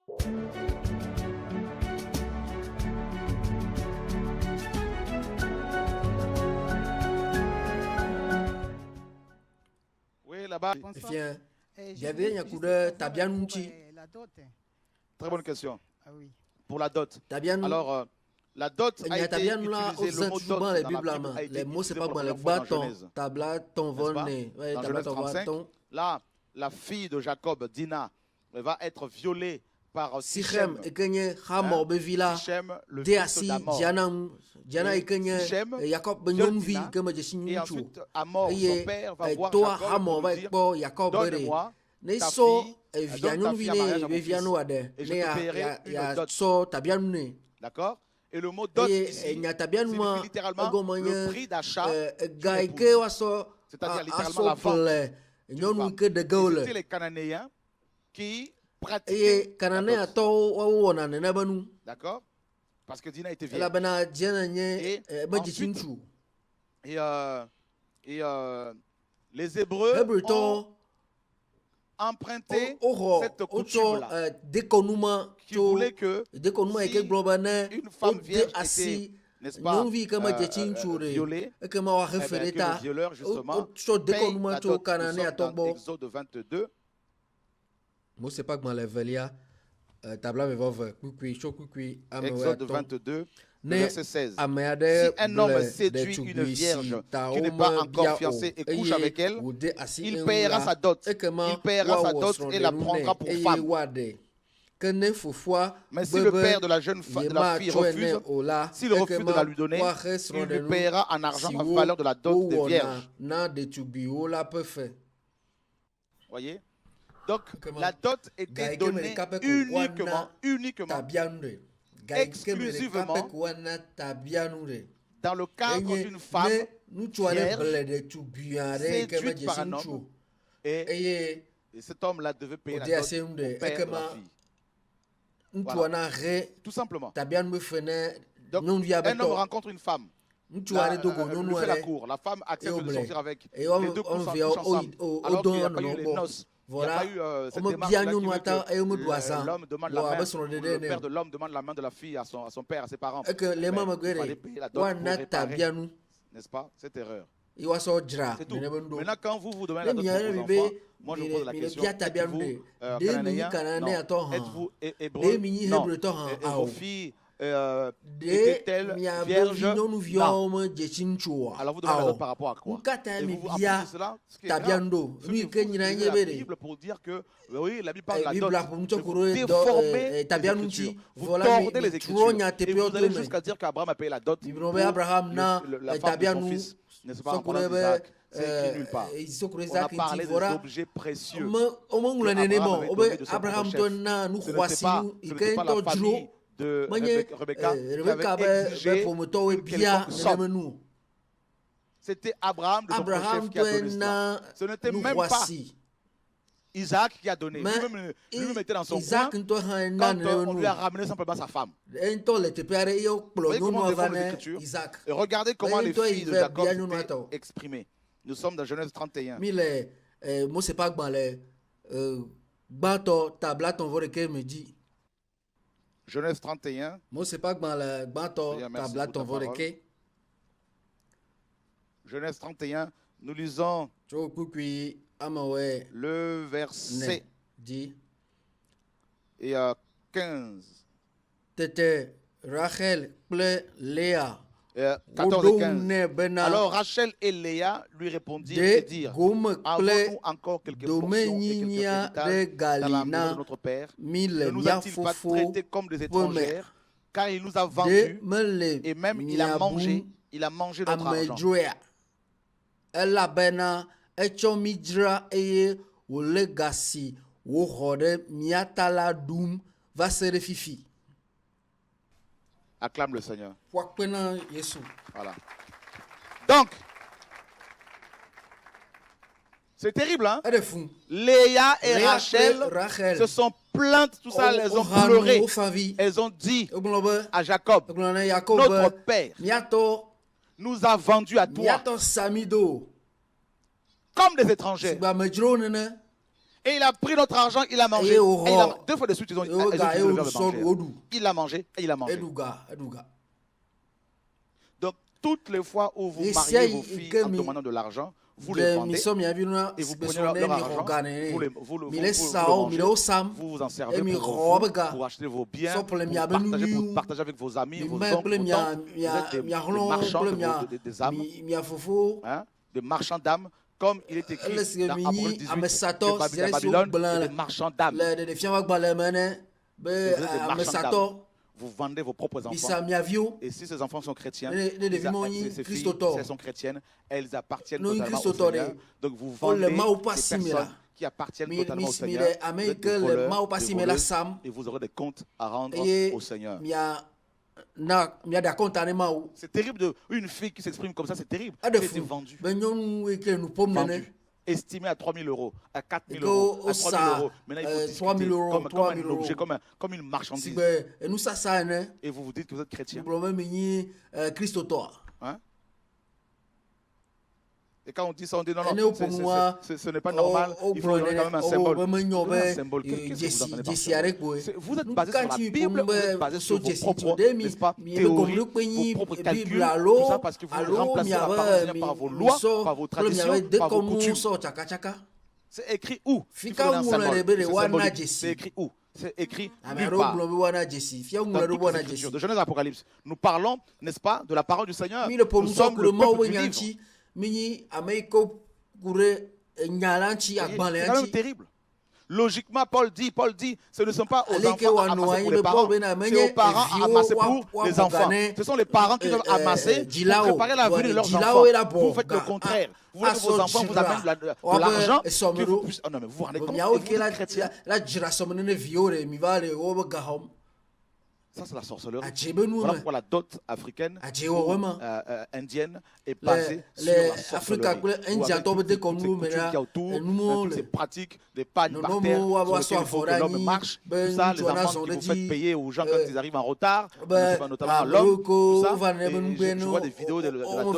Oui, là-bas. Efia, j'avais un coup de tabianunchi. Très bonne question. Ah oui. Pour la dot. Tabian, Alors, la dot a été tabian là, utilisée, au le mot souvent dot les dans la Bibles, Bible a été les mots c'est utilisé pas pour bon, la le première fois dans bâton, Genèse. tabla, ton N'est-ce pas? vonne, Dans tabla, Genèse ton 35, bâton. là, la fille de Jacob, Dina, va être violée par Sichem, Sichem. et kenye, Hamor, Bevila, Sichem, le de fils assi, d'Amor. Jana, Et et kenye, Sichem Jacob, viole Benyon, vie, Dina, comme je suis Et une ensuite, Amor, son père, va voir toi, Jacob Hamor, pour va lui dire, pour Jacob, donne-moi ne ta so, fille, donne Vianon, ta fille en mariage vine, à mon Viano, fils, Ade, et je te paierai une dot. so, tabianune. D'accord? Et le mot dot ici signifie littéralement le prix d'achat d'une épouse. C'est-à-dire littéralement la vente d'une femme. Et c'était les Cananéens qui pratiquaient la dot. D'accord? Parce que Dina était vieille. Et les Hébreux ont emprunté cette coutume-là, qui voulait que si une femme vierge était, n'est-ce pas, violée, eh bien, que le violeur, justement, paye la dot. Nous sommes dans Exode 22. Moi, c'est pas que ma levelia, tabla me va Exode 22, verset 16. Si un homme séduit une vierge qui n'est pas encore fiancée et couche avec elle, il paiera sa dot. Il paiera sa dot et la prendra pour femme. Mais si le père de la jeune de la fille refuse, s'il refuse de la lui donner, il lui paiera en argent la valeur de la dot des vierges. Voyez? Donc, la dot était donnée uniquement, exclusivement, dans le cadre d'une femme vierge, séduite par un homme, et cet homme-là devait payer la dot au père de la fille. Voilà. Tout simplement. Donc, un homme rencontre une femme. Lui fait la cour. La femme accepte de sortir avec. Les deux couchent ensemble. Alors qu'il n'y a pas eu les noces. Voilà. Il n'y a pas eu cette démarche-là qui veut que l'homme demande la main, le père de l'homme demande la main de la fille à son père, à ses parents. Il fallait payer la dot pour réparer, n'est-ce pas, cette erreur. C'est tout. Maintenant, quand vous demandez la dot pour vos enfants, moi je vous pose la question, êtes-vous cananéen? Non. Êtes-vous hébreu? Non. Et vos filles étaient-elles vierges? Non. Alors vous demandez la dot par rapport à quoi? Et vous appliquez cela, ce qui est grave. Ceux qui vous utilisez la Bible pour dire que, oui, la Bible parle de la dot. Vous déformez les Écritures. Vous tordez les Écritures. Et vous allez jusqu'à dire qu'Abraham a payé la dot pour la femme de son fils. N'est-ce pas, en parlant d'Isaac, c'est écrit nulle part. On a parlé des objets précieux que Abraham avait donné de son propre chef. Ce n'était pas la famille de Rebecca qui avait exigé une quelconque somme. C'était Abraham de son propre chef qui a donné cela. Ce n'était même pas Isaac qui a donné. Lui-même était dans son coin quand on lui a ramené simplement sa femme. Vous voyez comment on défend les Écritures? Et regardez comment les filles de Jacob étaient exprimées. Nous sommes dans Genèse 31. Genèse 31. Genèse 31, nous lisons le verset et 15. 14 et 15. Alors Rachel et Léa lui répondirent et dirent, avons-nous encore quelques portions et quelques héritages dans la maison de notre père? Ne nous a-t-il pas traités comme des étrangères? Car il nous a vendus et même il a mangé notre argent. Acclame le Seigneur. Voilà. Donc, c'est terrible, hein? Léa et Rachel se sont plaintes, tout ça, elles ont pleuré. Elles ont dit à Jacob, notre père nous a vendus à toi comme des étrangers. Et il a pris notre argent, il a mangé. Deux fois de suite, ils ont levé le manger. Il a mangé et il a mangé. Donc, toutes les fois où vous mariez vos filles en demandant de l'argent, vous les vendez et vous prenez leur argent, vous vous en servez pour acheter vos biens, pour partager avec vos amis, vos oncles, vous êtes des marchands des âmes, des marchands d'âmes, comme il est écrit dans Apocalypse 18, que Babylone est des marchands d'âmes. Vous vendez vos propres enfants. Et si ces enfants sont chrétiens, ces filles, si elles sont chrétiennes, elles appartiennent totalement au Seigneur. Donc vous vendez des personnes qui appartiennent totalement au Seigneur. Vous êtes des voleurs, des voleuses, et vous aurez des comptes à rendre au Seigneur. C'est terrible une fille qui s'exprime comme ça, c'est terrible. Elle a été vendue. Estimé à 3 000 euros, à 4 000 euros, à 3 000 euros. Maintenant, il faut discuter comme un objet, comme une marchandise. Et vous vous dites que vous êtes chrétien. Hein? Et quand on dit ça, on dit non, ce n'est pas normal. Il faut donner quand même un symbole. Un symbole. Qu'est-ce que vous entendez par ça? Vous êtes basé sur la Bible, vous êtes basé sur vos propres, n'est-ce pas, théories, vos propres calculs, tout ça parce que vous remplacez la parole du Seigneur par vos lois, par vos traditions, par vos coutumes. C'est écrit où? C'est écrit où? C'est écrit nulle part. Dans toutes les Écritures, de Genèse à Apocalypse. Nous parlons, n'est-ce pas, de la parole du Seigneur. Nous sommes le peuple du livre. C'est quand même terrible. Logiquement, Paul dit, ce ne sont pas aux enfants à amasser pour les parents, c'est aux parents à amasser pour les enfants. Ce sont les parents qui doivent amasser pour préparer l'avenir de leurs enfants. Vous faites le contraire. Vous voulez que vos enfants vous amènent de l'argent, que vous puissiez... Oh non, mais vous vous rendez compte, vous êtes chrétien. Ça, c'est la sorcellerie. Voilà pourquoi la dot africaine ou indienne est basée sur la sorcellerie. Toutes ces coutumes qu'il y a autour, toutes ces pratiques, des pagnes par terre sur lesquelles il faut que l'homme marche. Tout ça, les enfants que vous faites payer aux gens quand ils arrivent en retard, notamment à l'homme, tout ça. Et je vois des vidéos de la dot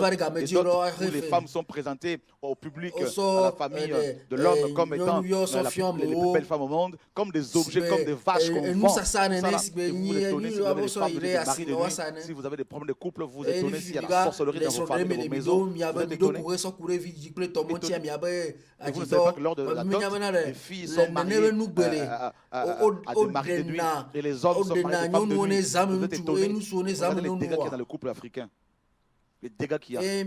où les femmes sont présentées au public, à la famille de l'homme comme étant les plus belles femmes au monde, comme des objets, comme des vaches qu'on vend. Si vous avez des femmes, vous êtes des maris de nuit, si vous avez des problèmes de couple, vous vous étonnez s'il y a la sorcellerie dans vos familles, dans vos maisons, vous êtes étonnés. Et vous ne savez pas que lors de la dot, les filles sont mariées à des maris de nuit et les hommes sont mariés à des femmes de nuit. Vous êtes étonnés. Regardez les dégâts qu'il y a dans le couple africain. Les dégâts qu'il y a. Le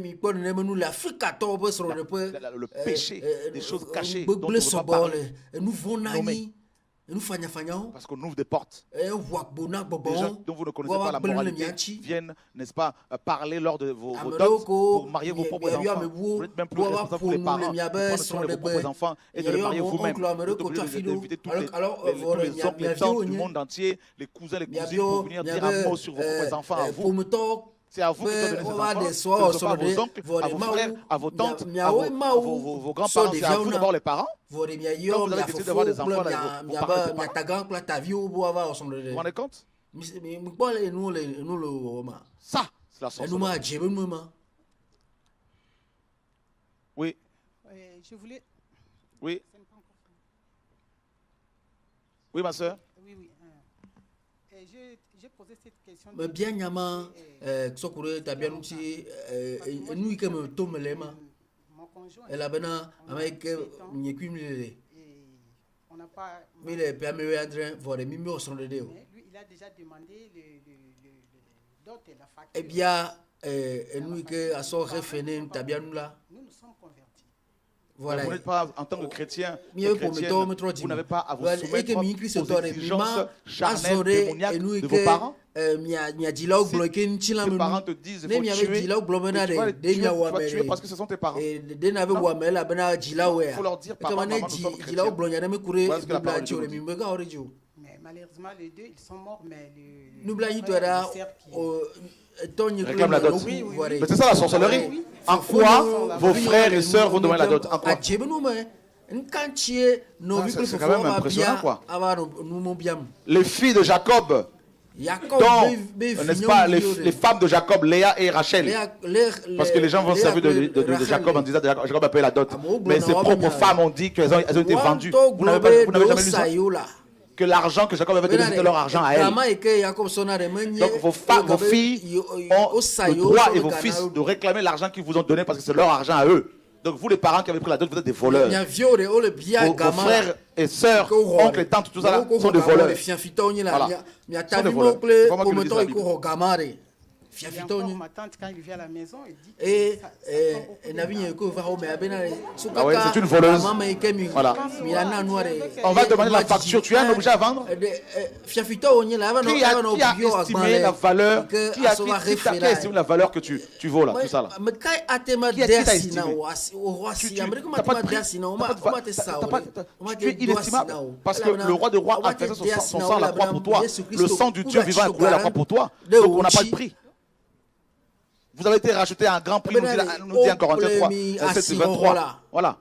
péché, des choses cachées dont on ne veut pas parler. Nommées. Parce qu'on ouvre des portes. Des gens dont vous ne connaissez pas la moralité viennent, n'est-ce pas, parler lors de vos dots pour marier vos propres enfants. Vous n'êtes même plus responsable pour les parents. Vous prenez soin de vos propres enfants et de les marier vous-même. Vous êtes obligé d'inviter tous les oncles, les tantes du monde entier, les cousins, les cousines pour venir dire un mot sur vos propres enfants à vous. C'est à vous qui donnez ces enfants. Ce ne sont pas vos oncles, à vos frères, à vos tantes, à vos grands-parents. C'est à vous d'abord les parents. Quand vous avez décidé d'avoir des enfants, vous partez de parents. Vous vous rendez compte? Ça, c'est la sorcellerie. Oui. Je voulais... Oui. Oui, ma soeur. Oui. J'ai posé cette question. Bien nyama sokure tabia nuti nui ke me tomelema ela bena ameke nyekwimlele on n'a pas mais le permis André voir mi me son de lui il a déjà demandé le dot et la facture. Eh bien nui ke aso refene tabia nula nous sommes convertis. Voilà. Vous n'êtes pas, en tant que chrétien, vous n'avez pas à vous soumettre aux exigences charnelles, démoniaques de vos parents. Si tes parents te disent qu'il faut tuer, tu vas tuer parce que ce sont tes parents. Il faut leur dire, papa, maman, nous sommes chrétiens. Voilà ce que la parole de Dieu dit. Mais malheureusement, les deux, ils sont morts, mais réclame la dot. Mais c'est ça la sorcellerie. En quoi vos frères et sœurs vont demander la dot? En quoi? C'est quand même impressionnant, quoi. Les filles de Jacob dont, n'est-ce pas, les femmes de Jacob, Léa et Rachel. Parce que les gens vont se servir de Jacob en disant que Jacob a payé la dot. Mais ses propres femmes ont dit qu'elles ont été vendues. Vous n'avez jamais lu ça? Que l'argent que Jacob avait donné, c'était leur argent à elle. Donc vos filles ont le droit et vos fils de réclamer l'argent qu'ils vous ont donné parce que c'est leur argent à eux. Donc vous les parents qui avez pris la dot, vous êtes des voleurs. Vos frères et sœurs, oncles et tantes, tout ça là, sont des voleurs. Voilà. Sont des voleurs. C'est pas moi qui le dis, c'est la Bible. Ma tante, quand il vient à la maison, il dit ah ouais, c'est une voleuse. Voilà. On va demander la facture. Tu as un objet à vendre? Qui a estimé la valeur? Qui a estimé la valeur que tu vaux là, tout ça là? Qui t'a estimé? Tu es inestimable. Parce que le roi des rois a versé son sang à la croix pour toi. Le sang du Dieu vivant a coulé à la croix pour toi. Donc on n'a pas de prix. Vous avez été racheté à un grand prix, nous dit en Corinthiens 3, verset 23. Voilà.